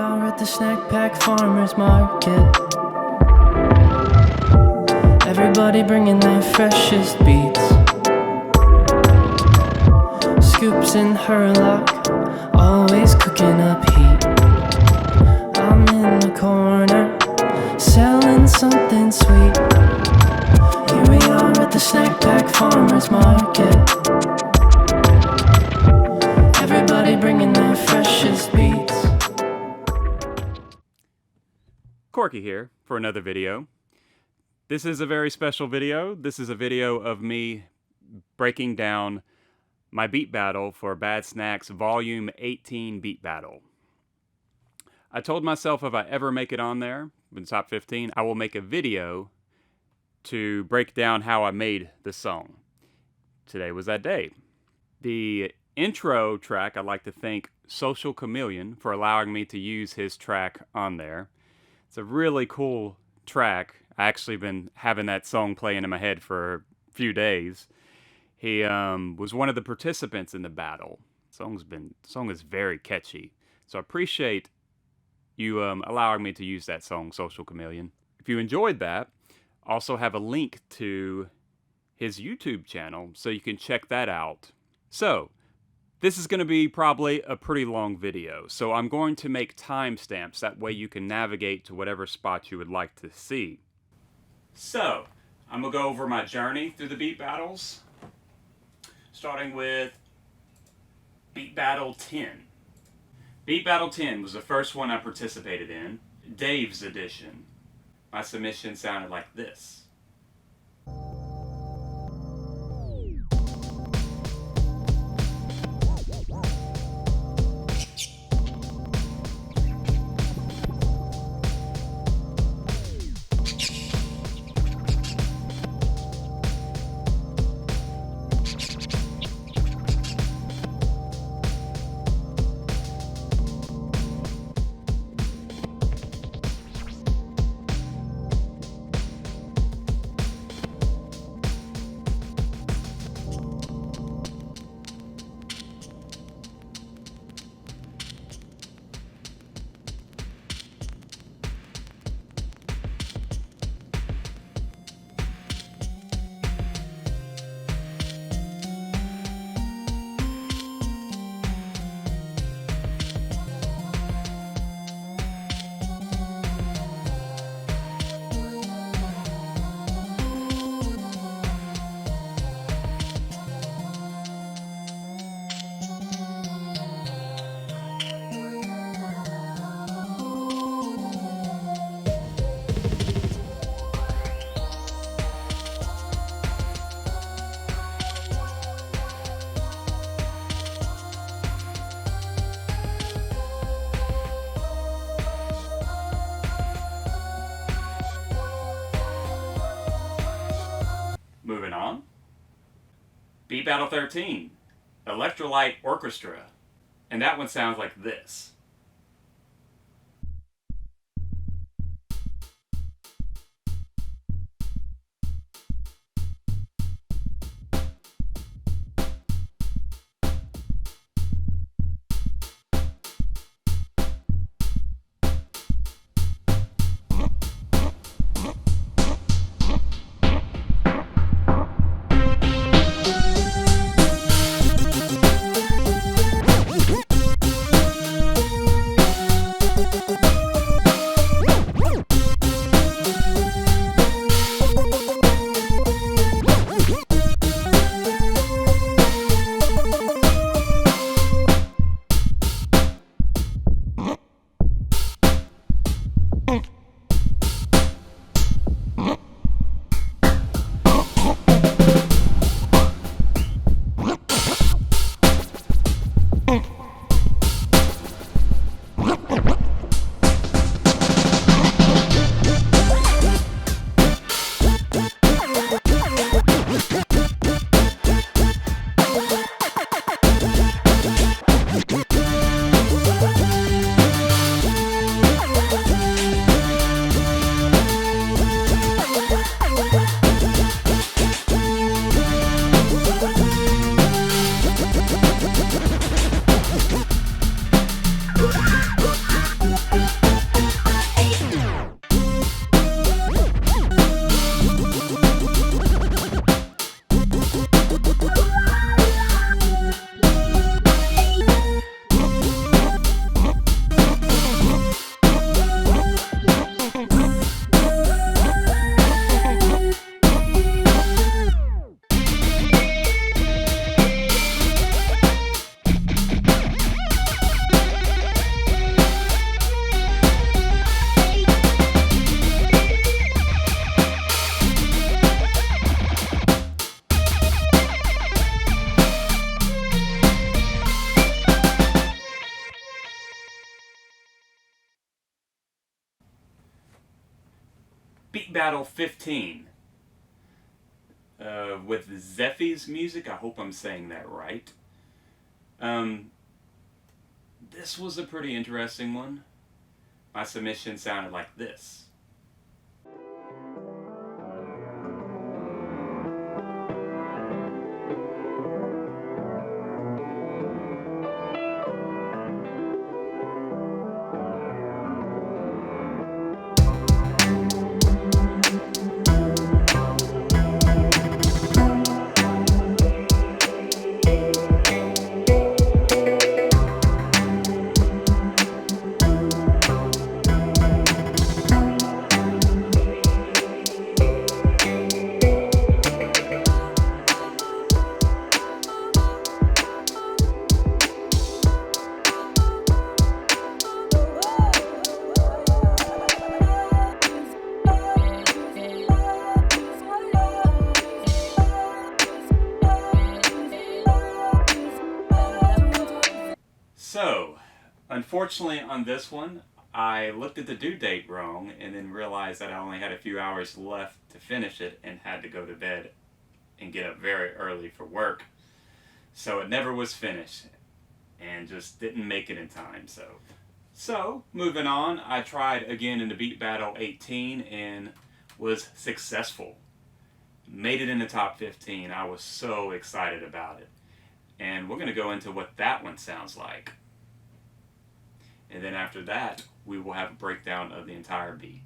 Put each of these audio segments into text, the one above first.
are at the snack pack farmers market. Everybody bringing their freshest beats. Scoops in her lock, always cooking up heat. I'm in the corner, selling something sweet. Here we are at the snack pack farmers market. Everybody bringing their freshest beats. Corky here for another video. This is a very special video. This is a video of me breaking down my beat battle for Badsnacks Volume 18 beat battle. I told myself if I ever make it on there, in the top 15, I will make a video to break down how I made the song. Today was that day. The intro track, I'd like to thank Social Chameleon for allowing me to use his track on there. It's a really cool track. I actually been having that song playing in my head for a few days. He was one of the participants in the battle. Song is very catchy. So I appreciate you allowing me to use that song, Social Chameleon. If you enjoyed that, also have a link to his YouTube channel so you can check that out. So this is going to be probably a pretty long video, so I'm going to make timestamps. That way you can navigate to whatever spot you would like to see. So, I'm going to go over my journey through the beat battles, starting with Beat Battle 10. Beat Battle 10 was the first one I participated in, Dave's edition. My submission sounded like this. Moving on. Beat Battle 13, Electrolyte Orchestra. And that one sounds like this. Beat Battle 15 with Zeffy's music. I hope I'm saying that right. This was a pretty interesting one. My submission sounded like this. So, unfortunately on this one, I looked at the due date wrong and then realized that I only had a few hours left to finish it and had to go to bed and get up very early for work. So it never was finished and just didn't make it in time. So moving on, I tried again in the Beat Battle 18 and was successful. Made it in the top 15. I was so excited about it. And we're going to go into what that one sounds like. And then after that, we will have a breakdown of the entire beat.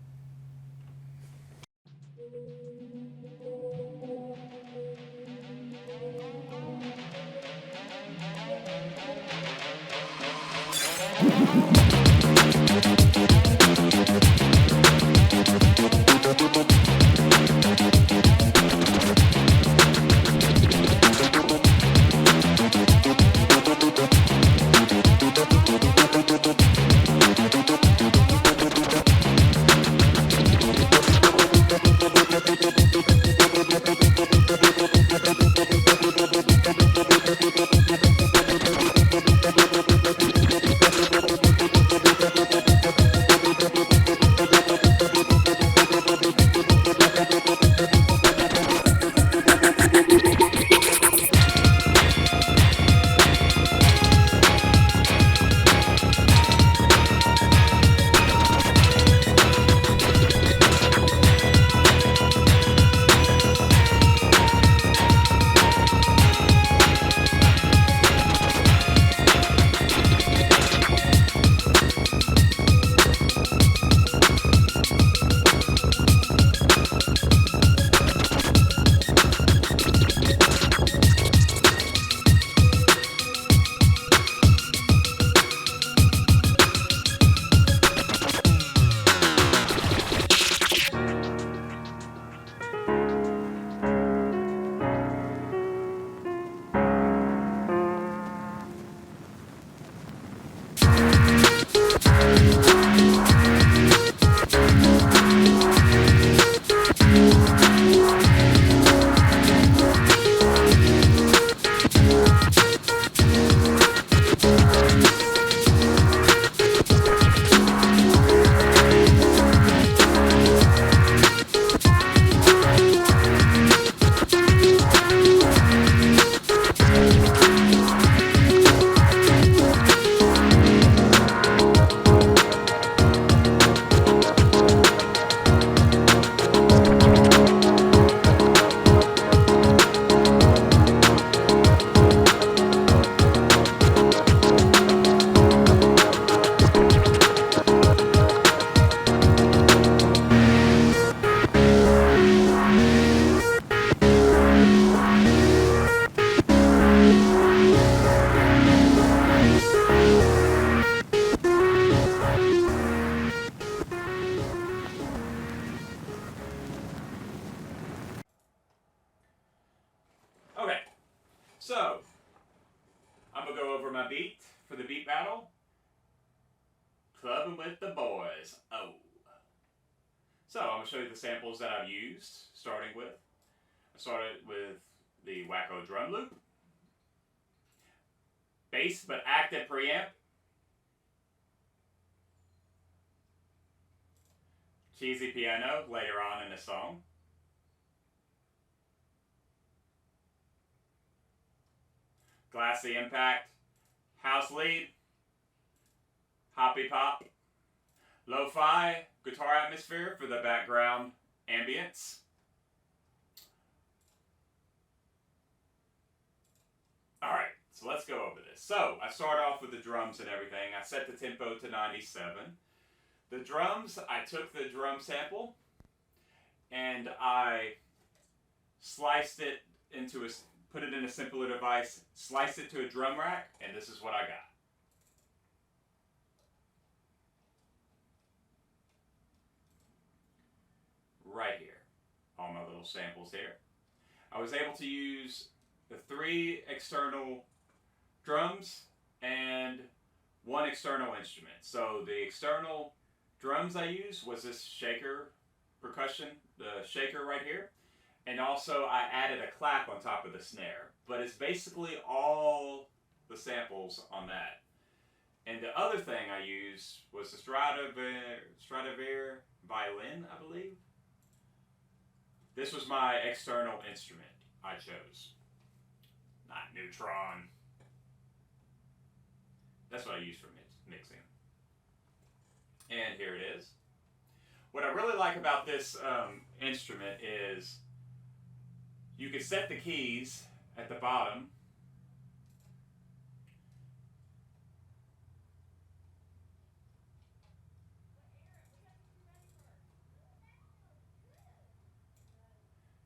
Okay, so I'm going to go over my beat for the beat battle. Clubbing with the boys. Oh. So I'm going to show you the samples that I've used, starting with. I started with the Wacko drum loop, bass but active preamp, cheesy piano later on in the song. Glassy impact, house lead, hoppy pop, lo-fi guitar atmosphere for the background ambience. Alright, so let's go over this. So, I start off with the drums and everything. I set the tempo to 97. The drums, I took the drum sample and I sliced it into a, put it in a simpler device, sliced it to a drum rack, and this is what I got. Right here, all my little samples here. I was able to use the 3 external drums and 1 external instrument. So the external drums I used was this shaker percussion, the shaker right here. And also I added a clap on top of the snare. But it's basically all the samples on that. And the other thing I used was the Stradivari violin, I believe. This was my external instrument I chose. Not Neutron. That's what I use for mixing. And here it is. What I really like about this instrument is you can set the keys at the bottom.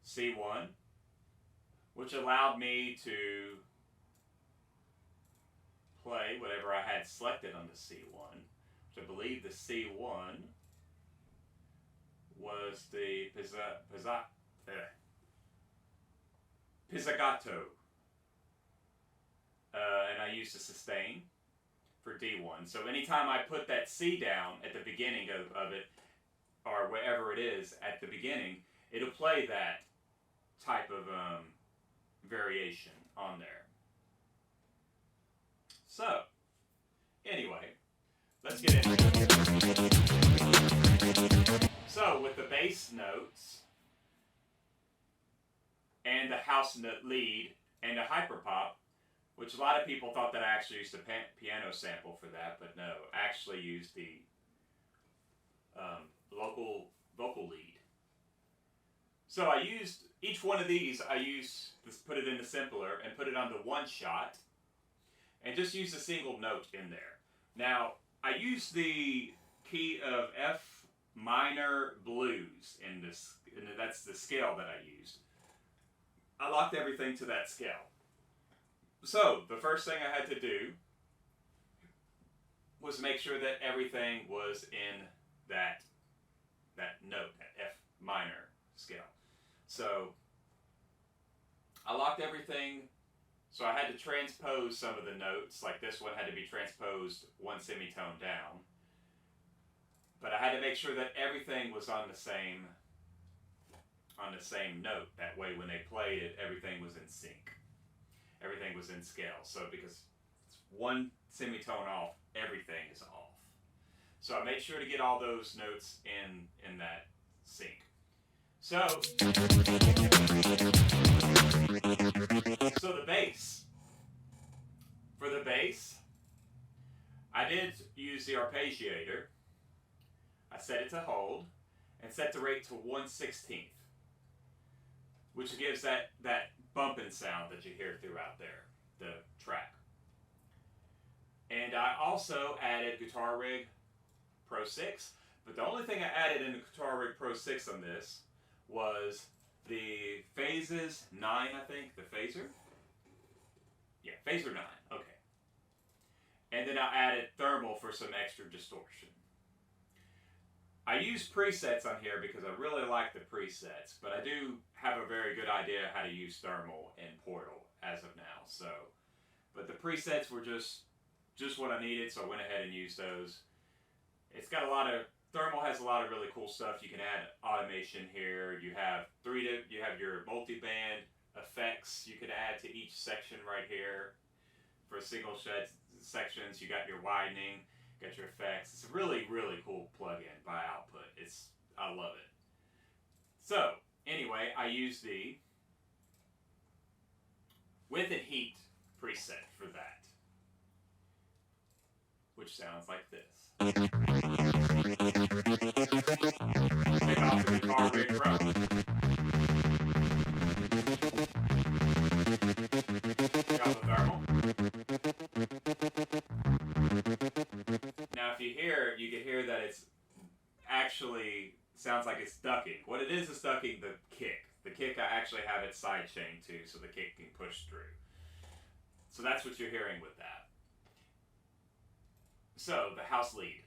C1, which allowed me to play whatever I had selected on the C1, which I believe the C1 was the Pizzicato. And I used the sustain for D1. So anytime I put that C down at the beginning of it, or wherever it is at the beginning, it'll play that type of variation on there. So, anyway, let's get into it. So, with the bass notes, and the house lead, and the hyperpop, which a lot of people thought that I actually used a piano sample for that, but no, I actually used the local vocal lead. So I used, each one of these, put it in the simpler and put it onto one shot, and just used a single note in there. Now, I used the key of F minor blues in this, and that's the scale that I used. I locked everything to that scale. So, the first thing I had to do was make sure that everything was in that note, that F minor scale. So, I locked everything, so I had to transpose some of the notes, like this one had to be transposed 1 semitone down. But I had to make sure that everything was on the same note. That way when they played it, everything was in sync. Everything was in scale. So because it's 1 semitone off, everything is off. So I made sure to get all those notes in that sync. So the bass. For the bass, I did use the arpeggiator. I set it to hold and set the rate to 1/16, which gives that bumping sound that you hear throughout there, the track. And I also added Guitar Rig Pro 6, but the only thing I added in the Guitar Rig Pro 6 on this was the Phases 9, I think, the phaser. Yeah, Phaser 9, okay. And then I added thermal for some extra distortion. I use presets on here because I really like the presets, but I do have a very good idea how to use thermal in Portal as of now. So, but the presets were just what I needed, so I went ahead and used those. It's got thermal has a lot of really cool stuff. You can add automation here. You have your multi-band effects you could add to each section right here. For single sections, you got your widening, got your effects. It's a really, really cool plugin by Output. I I use the width and heat preset for that, which sounds like this. Take off the guitar rig pro. Take off the thermal. Now if you hear, you can hear that it's actually sounds like it's ducking. What it is ducking the kick. The kick, I actually have it side chained too, so the kick can push through. So that's what you're hearing with that. So, the house lead.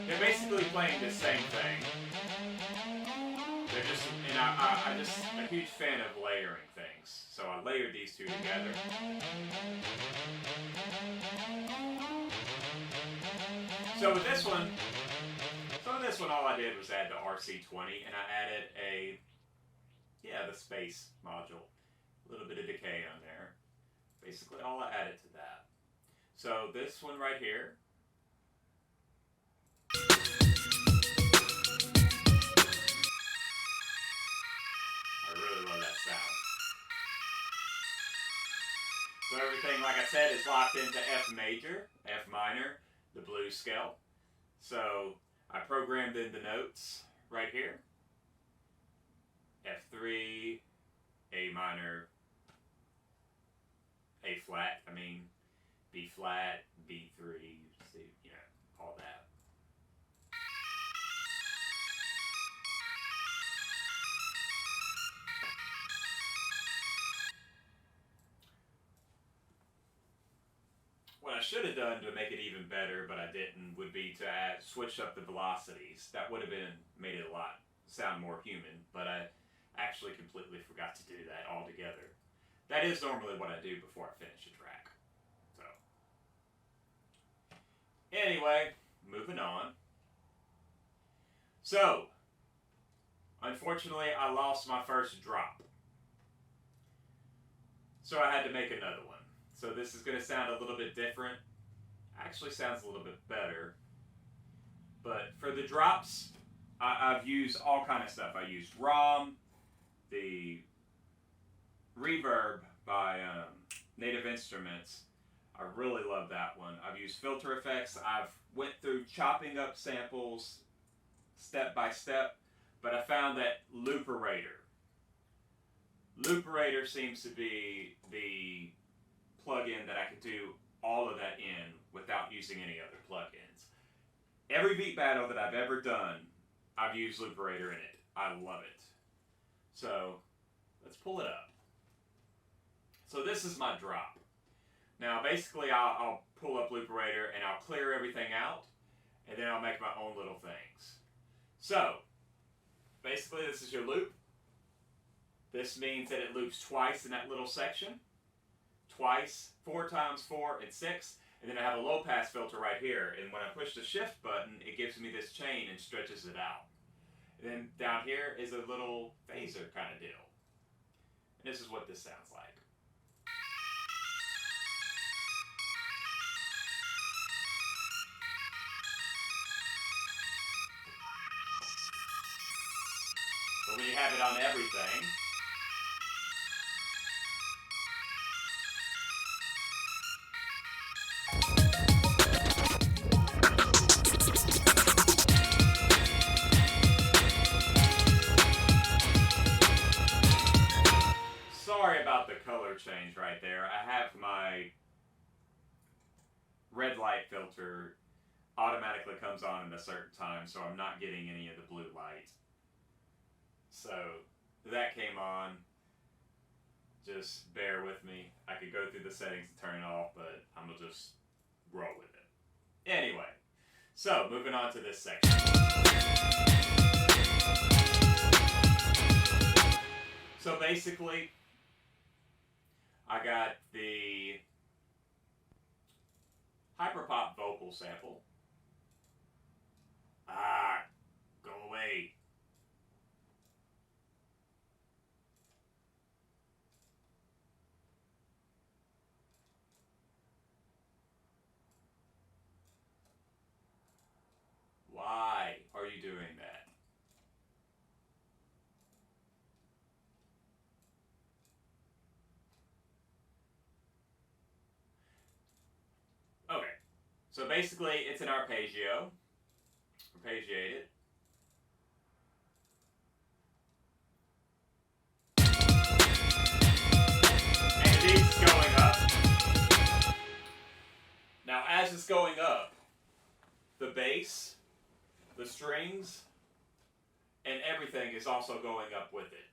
They're basically playing the same thing. They're just, and I'm just a huge fan of layering things. So I layered these two together. So with this one, all I did was add the RC20, and I added the space module. A little bit of decay on there. Basically all I added to that. So this one right here. I really love that sound. So everything, like I said, is locked into F major, F minor, the blues scale. So I programmed in the notes right here. F3, A minor, A flat, B flat, B3, C, all that. What I should have done to make it even better, but I didn't, would be to switch up the velocities. That would have made it sound more human, but I actually completely forgot to do that altogether. That is normally what I do before I finish a track. So, anyway, moving on. So, unfortunately, I lost my first drop. So I had to make another one. So this is going to sound a little bit different. Actually sounds a little bit better. But for the drops, I've used all kind of stuff. I used ROM, the reverb by Native Instruments. I really love that one. I've used filter effects. I've went through chopping up samples step by step, but I found that Looperator seems to be the plugin that I could do all of that in without using any other plugins. Every beat battle that I've ever done, I've used Looperator in it. I love it. So, let's pull it up. So this is my drop. Now basically I'll pull up Looperator and I'll clear everything out, and then I'll make my own little things. So, basically this is your loop. This means that it loops twice in that little section. Twice, 4 times 4, and 6. And then I have a low pass filter right here. And when I push the shift button, it gives me this chain and stretches it out. And then down here is a little phaser kind of deal. And this is what this sounds like. But when you have it on everything, sorry about the color change right there. I have my red light filter automatically comes on at a certain time, so I'm not getting any of the blue light. So that came on. Just bear with me. I could go through the settings and turn it off, but I'm going to just roll with it. Anyway, so moving on to this section. So basically, I got the Hyperpop vocal sample. Go away. Why are you doing that? So basically, it's an arpeggio, arpeggiated. And it is going up. Now, as it's going up, the bass, the strings, and everything is also going up with it.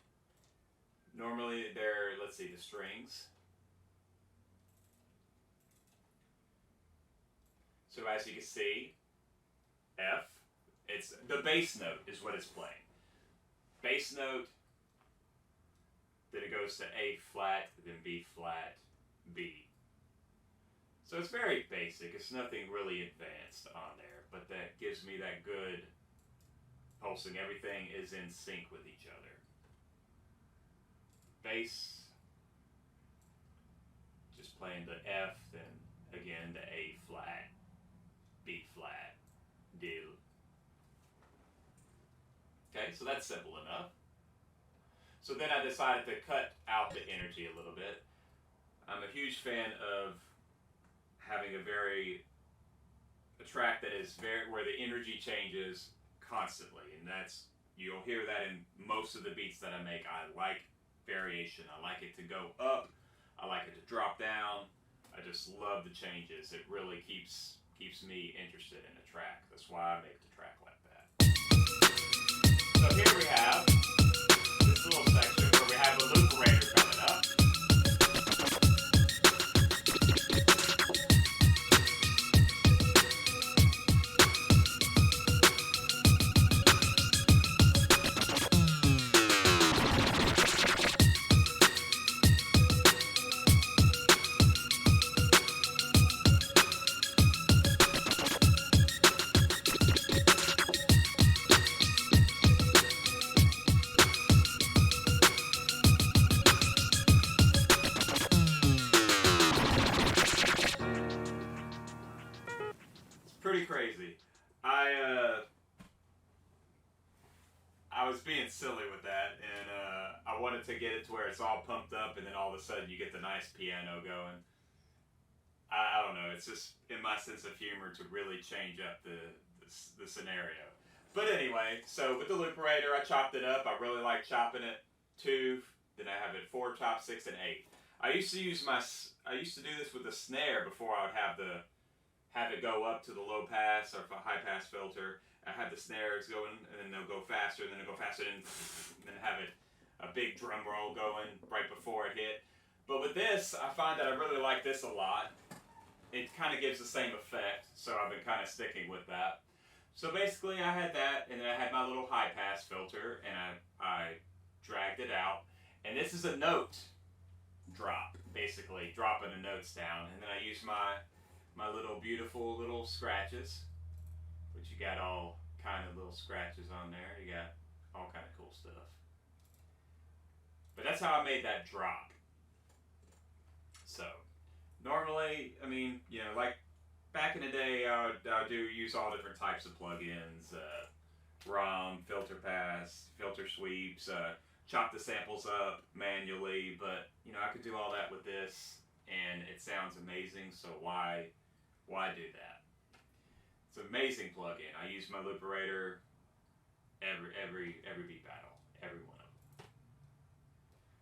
Normally, let's see, the strings. So as you can see, F, it's the bass note is what it's playing. Bass note, then it goes to A flat, then B flat, B. So it's very basic. It's nothing really advanced on there, but that gives me that good pulsing. Everything is in sync with each other. Bass, just playing the F, then again the A flat, B flat, do. Okay, so that's simple enough. So then I decided to cut out the energy a little bit. I'm a huge fan of having a track that is where the energy changes constantly, and you'll hear that in most of the beats that I make. I like variation. I like it to go up. I like it to drop down. I just love the changes. It really keeps me interested in a track. That's why I make the track like that. So here we have this little section where we have a looperator coming up. Pretty crazy. I was being silly with that, and I wanted to get it to where it's all pumped up, and then all of a sudden you get the nice piano going. I don't know. It's just in my sense of humor to really change up the scenario. But anyway, so with the looperator, I chopped it up. I really like chopping it 2. Then I have it 4 chopped, 6, and 8. I used to do this with the snare before I would have it go up to the low pass or high pass filter. I have the snares going, and then they'll go faster, and then it'll go faster, and then have a big drum roll going right before it hit. But with this, I find that I really like this a lot. It kind of gives the same effect, so I've been kind of sticking with that. So basically, I had that, and then I had my little high pass filter, and I dragged it out. And this is a note drop, basically dropping the notes down, and then I use my little beautiful little scratches, which you got all kind of little scratches on there. You got all kind of cool stuff. But that's how I made that drop. So normally, I mean, like back in the day, I would use all different types of plugins, ROM, filter pass, filter sweeps, chop the samples up manually, but I could do all that with this, and it sounds amazing. So why do that? It's an amazing plugin. I use my looperator every beat battle, every one of them.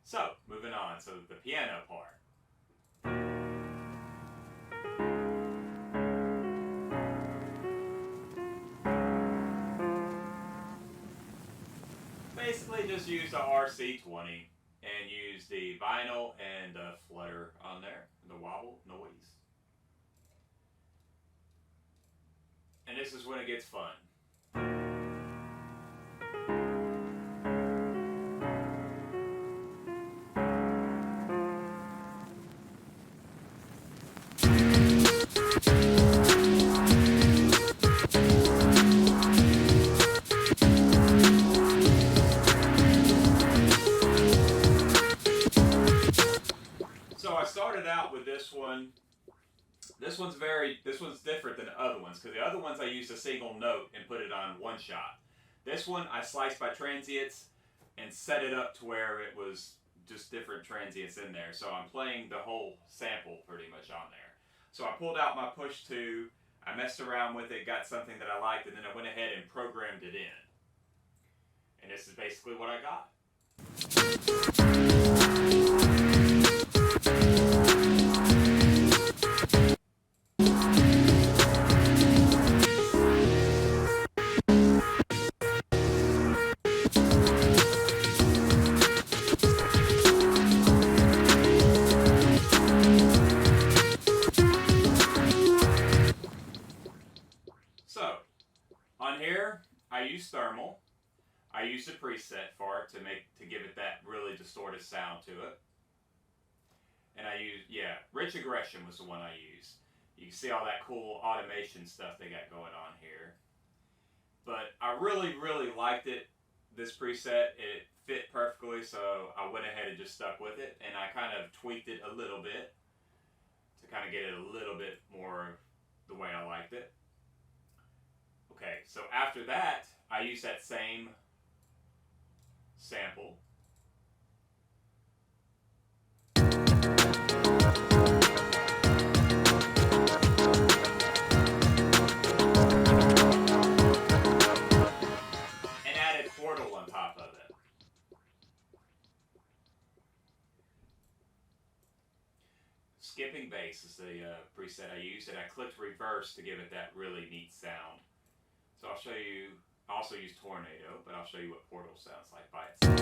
So moving on, so the piano part. Basically just use the RC20 and use the vinyl and the flutter on there, the wobble noise. And this is when it gets fun. So I started out with this one. This one's different than the other ones, because the other ones I used a single note and put it on one shot. This one I sliced by transients and set it up to where it was just different transients in there. So I'm playing the whole sample pretty much on there. So I pulled out my push 2, I messed around with it, got something that I liked, and then I went ahead and programmed it in. And this is basically what I got. So, on here, I use thermal. I used a preset for it to give it that really distorted sound to it. And I used, Rich Aggression was the one I used. You can see all that cool automation stuff they got going on here. But I really, really liked it, this preset. It fit perfectly, so I went ahead and just stuck with it. And I kind of tweaked it a little bit to kind of get it a little bit more the way I liked it. Okay, so after that, I used that same sample. And added Portal on top of it. Skipping bass is the preset I used, and I clicked reverse to give it that really neat sound. So I'll show you, I also use Tornado, but I'll show you what Portal sounds like by itself.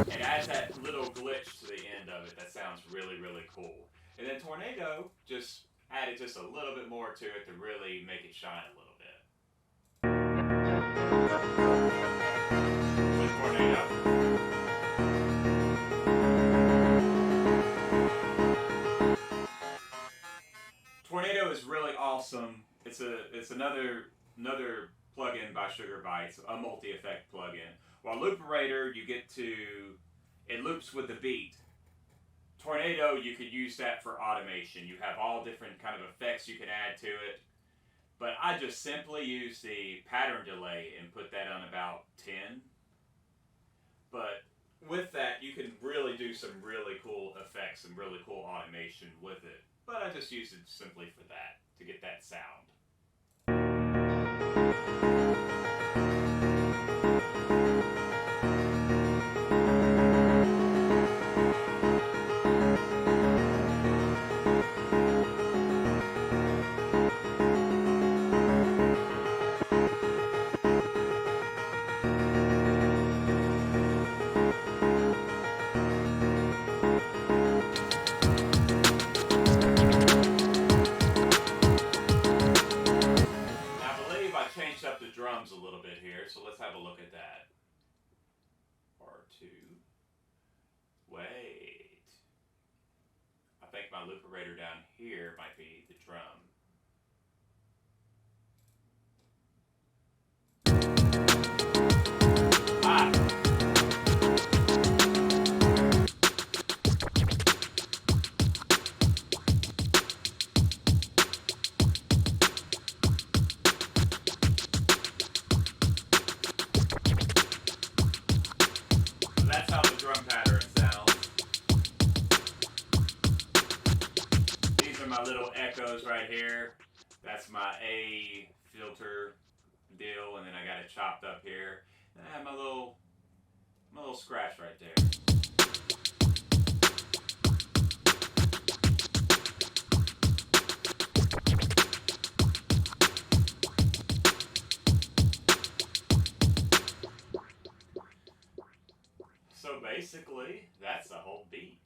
It adds that little glitch to the end of it that sounds really, really cool. And then Tornado just added just a little bit more to it to really make it shine a little bit. With Tornado. Tornado is really awesome. It's another plugin by Sugar Bytes, a multi-effect plugin. While Looperator, it loops with the beat. Tornado, you could use that for automation. You have all different kind of effects you can add to it. But I just simply use the pattern delay and put that on about 10. But with that, you can really do some really cool effects, some really cool automation with it. But I just use it simply for that, to get that sound. Up the drums a little bit here, so let's have a look at that. R2. Wait. I think my looperator down here might be the drum. Ah! That's how the drum pattern sounds. These are my little echoes right here. That's my A filter deal, and then I got it chopped up here. And I have my little scratch right there. So basically, that's the whole beat.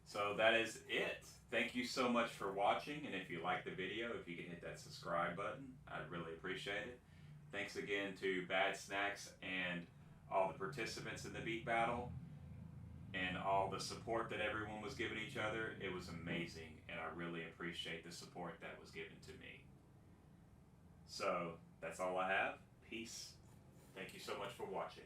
So that is it. Thank you so much for watching, and if you like the video, if you can hit that subscribe button, I'd really appreciate it. Thanks again to badsnacks and all the participants in the beat battle and all the support that everyone was giving each other. It was amazing, and I really appreciate the support that was given to me. So that's all I have. Peace. Thank you so much for watching.